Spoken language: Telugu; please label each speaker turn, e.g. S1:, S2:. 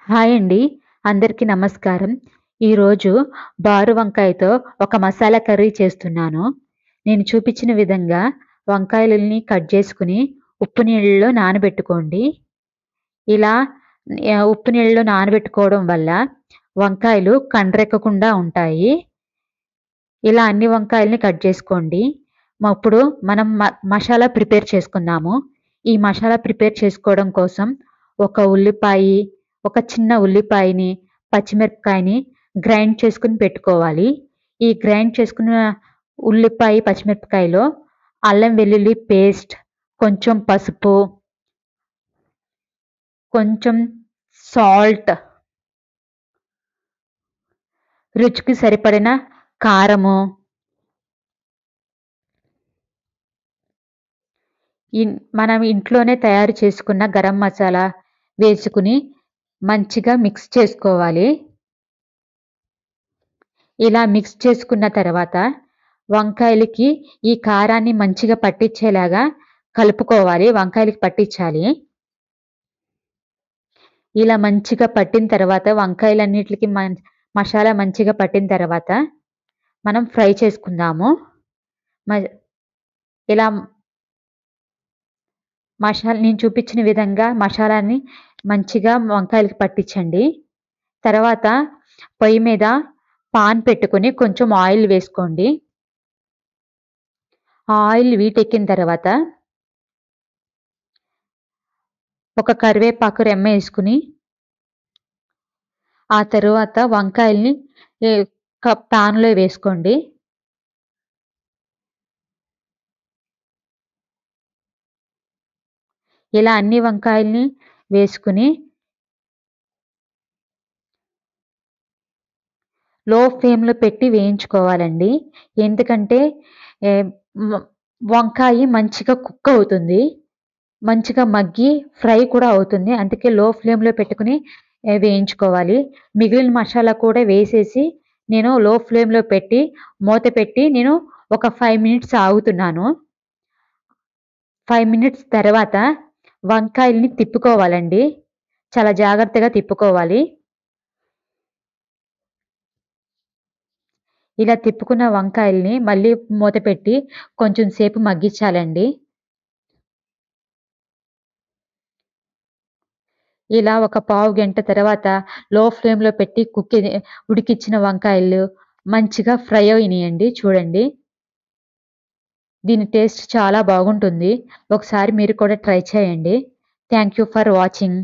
S1: హాయ్ అండి. అందరికీ నమస్కారం. ఈరోజు బారు వంకాయతో ఒక మసాలా కర్రీ చేస్తున్నాను. నేను చూపించిన విధంగా వంకాయలని కట్ చేసుకొని ఉప్పు నీళ్ళలో నానబెట్టుకోండి. ఇలా ఉప్పు నీళ్ళలో నానబెట్టుకోవడం వల్ల వంకాయలు కండ్రెక్కకుండా ఉంటాయి. ఇలా అన్ని వంకాయలని కట్ చేసుకోండి. ఇప్పుడు మనం మసాలా ప్రిపేర్ చేసుకుందాము. ఈ మసాలా ప్రిపేర్ చేసుకోవడం కోసం ఒక ఉల్లిపాయి, ఒక చిన్న ఉల్లిపాయని, పచ్చిమిరపకాయని గ్రైండ్ చేసుకొని పెట్టుకోవాలి. ఈ గ్రైండ్ చేసుకున్న ఉల్లిపాయ, పచ్చిమిరపకాయలో అల్లం వెల్లుల్లి పేస్ట్, కొంచెం పసుపు, కొంచెం సాల్ట్, రుచికి సరిపడిన కారము, మనం ఇంట్లోనే తయారు చేసుకున్న గరం మసాలా వేసుకుని మంచిగా మిక్స్ చేసుకోవాలి. ఇలా మిక్స్ చేసుకున్న తర్వాత వంకాయలకి ఈ కారాన్ని మంచిగా పట్టించేలాగా కలుపుకోవాలి. వంకాయలకి పట్టించాలి. ఇలా మంచిగా పట్టిన తర్వాత వంకాయలన్నిటికి మసాలా మంచిగా పట్టిన తర్వాత మనం ఫ్రై చేసుకుందాము. ఇలా నేను చూపించిన విధంగా మసాలాని మంచిగా వంకాయలకి పట్టించండి. తర్వాత పొయ్యి మీద పాన్ పెట్టుకొని కొంచెం ఆయిల్ వేసుకోండి. ఆయిల్ వీటెక్కిన తర్వాత ఒక కరివేపాకు రెమ్మ వేసుకుని ఆ తర్వాత వంకాయల్ని పాన్లో వేసుకోండి. ఇలా అన్ని వంకాయల్ని వేసుకుని లో ఫ్లేమ్లో పెట్టి వేయించుకోవాలండి. ఎందుకంటే వంకాయ మంచిగా కుక్ అవుతుంది, మంచిగా మగ్గి ఫ్రై కూడా అవుతుంది. అందుకే లో ఫ్లేమ్లో పెట్టుకుని వేయించుకోవాలి. మిగిలిన మసాలా కూడా వేసేసి నేను లో ఫ్లేమ్లో పెట్టి మూత పెట్టి నేను ఒక 5 మినిట్స్ ఆగుతున్నాను. 5 మినిట్స్ తర్వాత వంకాయల్ని తిప్పుకోవాలండి. చాలా జాగ్రత్తగా తిప్పుకోవాలి. ఇలా తిప్పుకున్న వంకాయల్ని మళ్ళీ మూత పెట్టి కొంచెం సేపు మగ్గించాలండి. ఇలా ఒక పావు గంట తర్వాత లో ఫ్లేమ్లో పెట్టి ఉడికించిన వంకాయలు మంచిగా ఫ్రై అయినాయండి. చూడండి, దీని టేస్ట్ చాలా బాగుంటుంది. ఒకసారి మీరు కూడా ట్రై చేయండి. Thank you for watching.